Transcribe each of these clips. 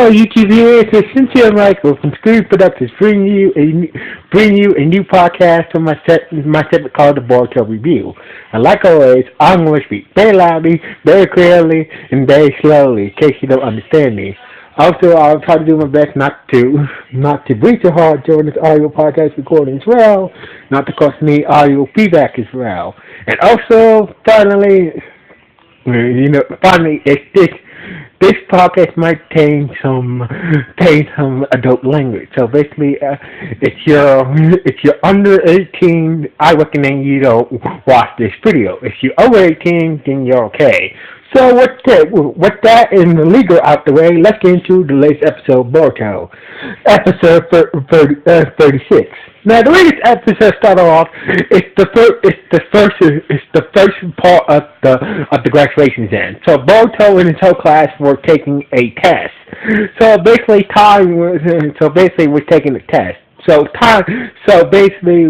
Hello, YouTube viewers. It's Cynthia Michael from Screen Productions, bring you a new podcast from my segment called the Boruto Review. And like always, I'm going to speak very loudly, very clearly, and very slowly, in case you don't understand me. Also, I'll try to do my best not to breathe too hard during this audio podcast recording as well, not to cause me audio feedback as well. And also, finally, this podcast might contain some adult language. So basically, if you're under 18, I recommend you don't watch this video. If you're over 18, then you're okay. So with that in the legal out the way, let's get into the latest episode of Boruto, episode 36. Now, the way this episode started off, it's the first part of the graduation exam. So Boruto and his whole class were taking a test. So basically, we're taking a test. So basically,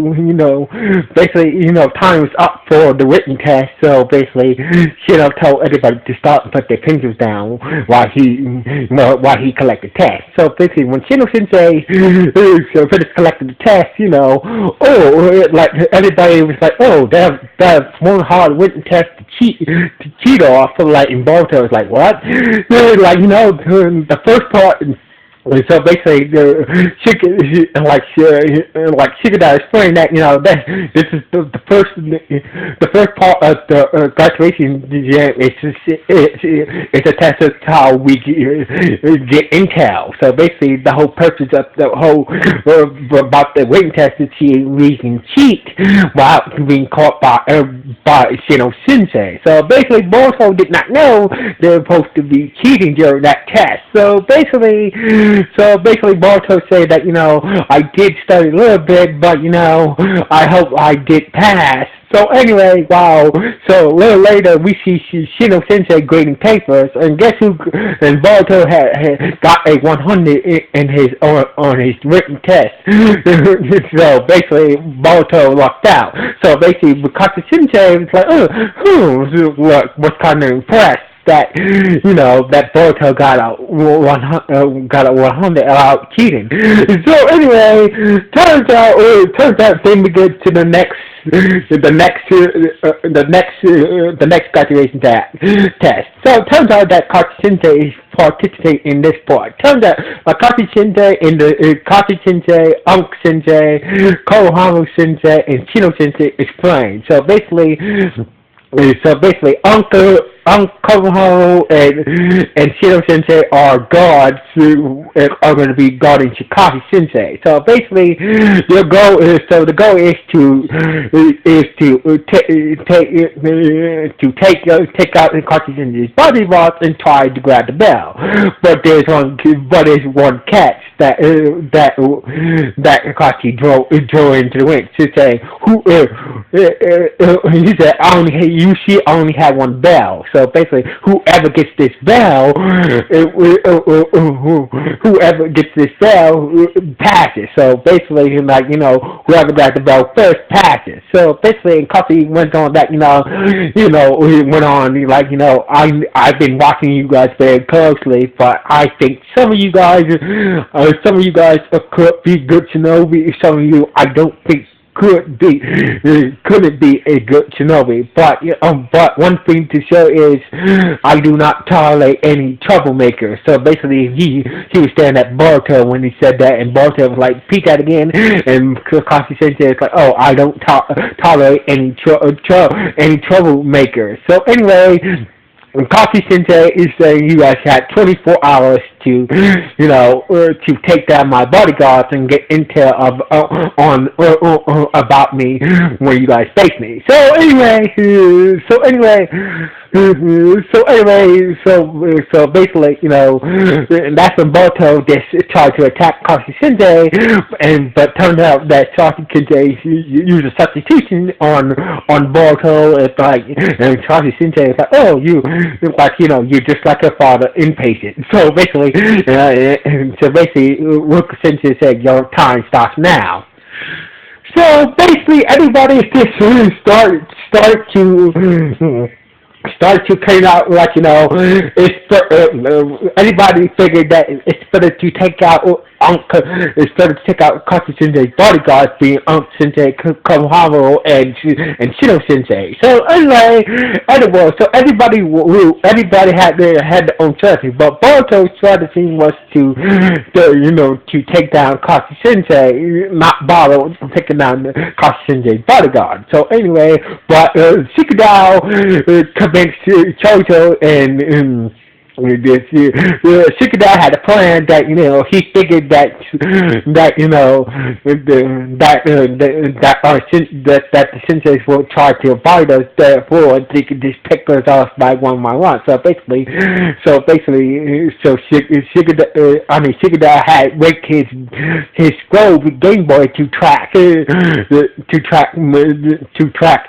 time was up for the written test. So basically, told everybody to stop and put their pencils down while he collected the test. So basically, when Shino Sensei finished collecting the test, like everybody was like, oh, that's one hard written test to cheat off. So like, in Boruto, was like, what? The first part. So basically, Shikada explained that this is the first part of the graduation exam is a test of how we get intel. So basically, the whole purpose of the whole about the written test is we can cheat without being caught by Sensei. So basically, Boruto did not know they were supposed to be cheating during that test. So basically, Boruto said that, I did study a little bit, but, I hope I did pass. So anyway, wow. So a little later, we see Shino Sensei grading papers, and guess who? And Boruto had got a 100 on his written test. So basically, Boruto lucked out. So basically, because the Sensei was like, was kind of impressed that that Boruto got a 100 out cheating. So anyway, turns out things we get to the next graduation test. So it turns out that Kachi Sensei is participating in this part. Turns out Kachi Sensei Kachi Sensei, Unk Sensei, Koharu Sensei, and Shino Sensei is playing. So basically, Koharu and Shino Sensei are guards who are going to be guarding Kachi Sensei. So basically, the goal is to take out Kachi Sensei's body parts and try to grab the bell. But there's one catch that Kachi drove into the wind. To say he said, I only have one bell. So basically, whoever gets this bell passes. So basically, whoever got the bell first passes. So basically, Kachi went on that, he went on I've been watching you guys very closely, but I think some of you guys could be good shinobi. Some of you I don't think couldn't be a good shinobi, but one thing to show is I do not tolerate any troublemakers. So basically, he was staring at Boruto when he said that, and Boruto was like, "Repeat that again." And Kachi Sensei is like, "Oh, I don't tolerate any troublemakers." So anyway, Kachi Sensei is saying you guys had 24 hours to take down my bodyguards and get intel about me when you guys face me. So basically, that's when Boruto just tried to attack Kachi Sensei, but turned out that Kachi Sensei used a substitution on Boruto. It's like, and Kachi Sensei is like, oh, you're just like your father, impatient. So basically, Ruka Sensei said, your time starts now. So basically, everybody just started to started to came out like anybody figured that it's better to take out it's better to take out Kaki Sensei's bodyguards being Sensei, Konohamaru, and Shino Sensei. So anyway, so everybody had their own strategy, but Boruto's strategy was to take down Kaki Sensei, not bother taking down Kaki Sensei's bodyguard. So anyway, but Shikadao convinced Chojo and Shikadai had a plan that he figured that the senseis will try to avoid us, therefore they could just pick us off by one by one. So basically, Shikadai had rigged his scroll Game Boy to track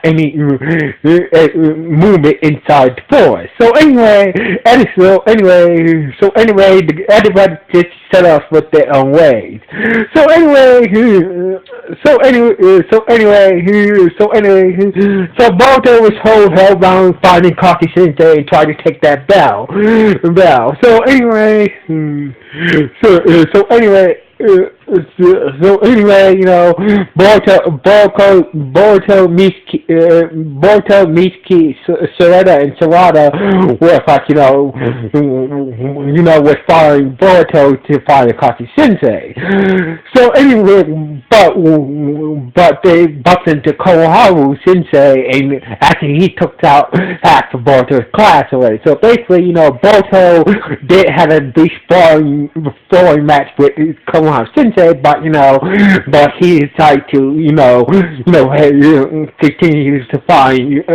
any movement inside the forest. So anyway, everybody just set off with their own ways. So Boruto was hellbound finding Kaki Sensei and trying to take that bell. So anyway, Boruto, Mitsuki, Sarada, and Sarada were was following Boruto to find Kaki Sensei. So anyway, but they bumped into Konohamaru Sensei, and after he took out half of Boruto's class already. So basically, Boruto did have a big sparring match with Konohamaru Sensei, but he decided to continue to find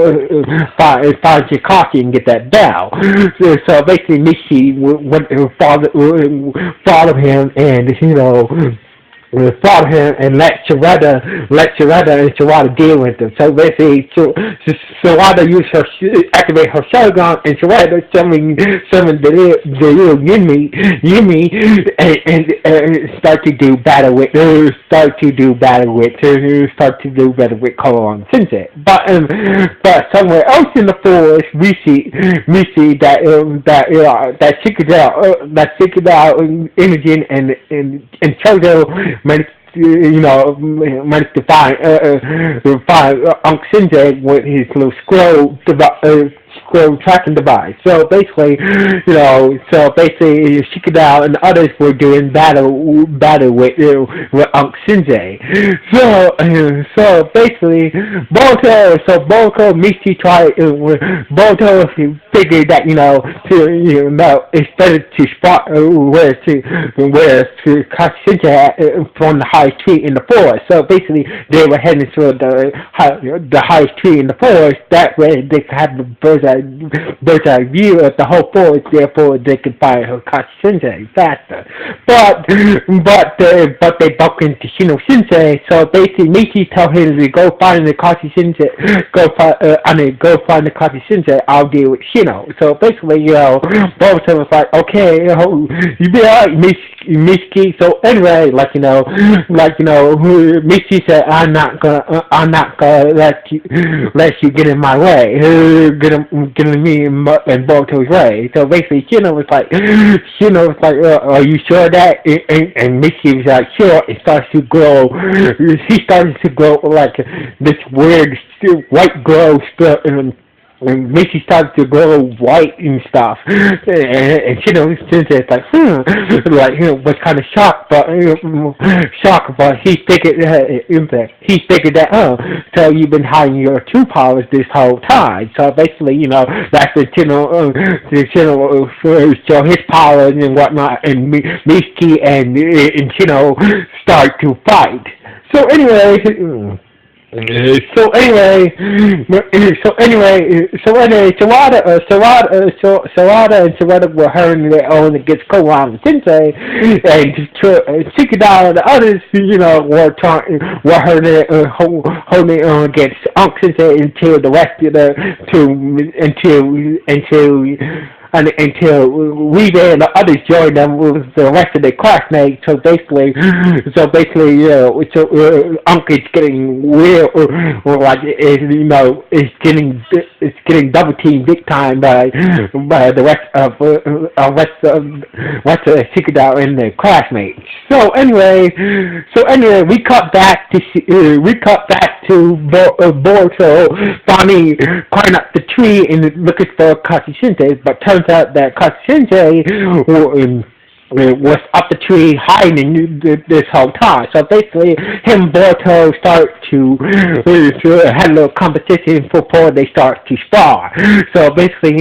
Kaki and get that bell. So basically, Mishi went and followed him, and follow him and let Sarada and Sarada deal with him. So basically, Sarada activate her Shogun, and Sarada summoned the little Yumi, and start to do battle with Konohamaru Sensei. But somewhere else in the forest, we see that Shikadao, Imogen, and Chojo managed to find Sensei with his little scroll tracking device. So basically, Shikadao and others were doing battle with Sensei. So basically, Boruto figured that it's better to spot where catch Sensei from the highest tree in the forest. So basically, they were heading to the highest tree in the forest. That way, they could have the bird's eye view of the whole forest. Therefore, they could find Kaki Sensei faster. But they bumped into Shino Sensei. So basically, Michi told him to go find the Kaki Sensei. Go find the Kaki Sensei. I'll deal with Shino. So basically, Boruto was like, okay, you be alright, Michi. So anyway, Michi said, I'm not gonna let you get in my way. Getting me in Boruto's way. So basically, Shino was like, are you sure that? And Michi was like, sure. It starts to grow. He started to grow like this weird white glow stuff. And Michi started to grow white and stuff, and Sensei was kind of shocked, but he figured that so you've been hiding your true powers this whole time. So basically, that's when Shino show his powers and whatnot, and Michi and Shino start to fight. So anyway, Sarada and Sarada were hurting their own against Konohamaru Sensei, and Shikadao and the others, were holding on against Sensei until the rest of until we and the others joined them with the rest of their classmates. So basically, Uncle's getting real, or like it's getting double teamed big time by the rest of the secret out in the classmates. So anyway, we cut back to Boruto finally climbing up the tree and looking for Kashishinse, but turns out that Kashishinse was up the tree hiding this whole time. So basically, him and Boruto start to have a little competition before they start to spar. So basically,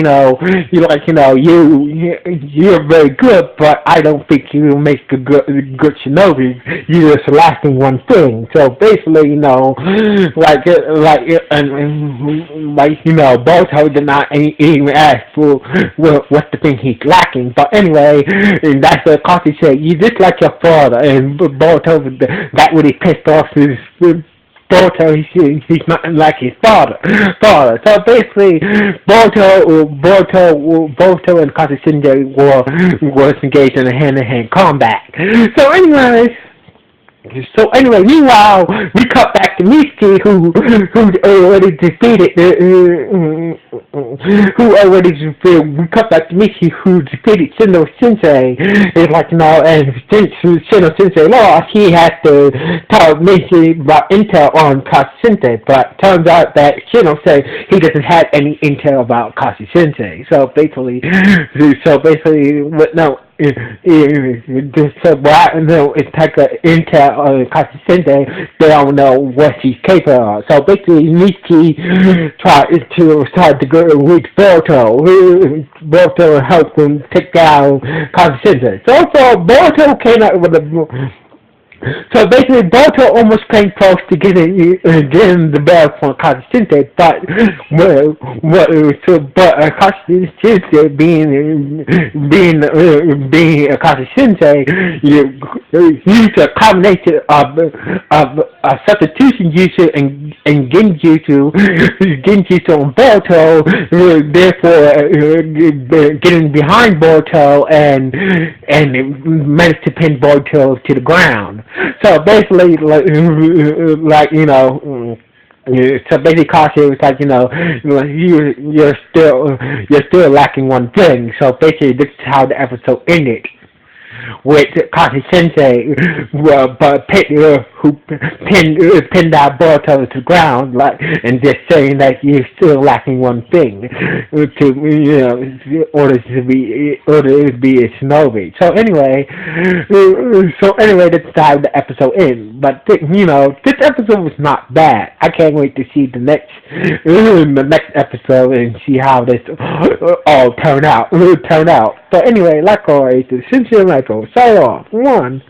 you're very good, but I don't think you make a good shinobi. You're just lacking one thing. So basically, Boruto did not even ask for what's the thing he's lacking. But anyway, that's what Coffee said. You just like your father, and Boruto got really pissed off his. Boruto, he's not like his father. So basically, Boruto and Kashishinji was engaged in a hand-to-hand combat. So anyway, meanwhile, we cut back to Miski, who already defeated we cut back to Miski, who defeated Shino Sensei. It's and since Shino Sensei lost, he had to tell Miski about intel on Kashi Sensei, but turns out that Shino said he doesn't have any intel about Kashi Sensei. So basically, it's like intel on Kashi Sensei. They don't know what she's capable of. So basically, Miski tried to go with Boruto helped him take down Kashi Sensei. So Boruto came out with So basically, Boruto almost came close to getting the belt from Kashi Sensei, but Kashi Sensei being Kashi Sensei, used a combination of substitution jutsu and genjutsu on Boruto, therefore getting behind Boruto and managed to pin Boruto to the ground. So basically, Kashi was like, you're still lacking one thing. So basically, this is how the episode ended, with Kashi Sensei, who pinned out Boruto to the ground, and just saying that you're still lacking one thing in order to be a shinobi. So anyway, that's how the episode ends. But this episode was not bad. I can't wait to see the next episode and see how this all turn out. So anyway, like always, the Sincere Michael, sign off. 1.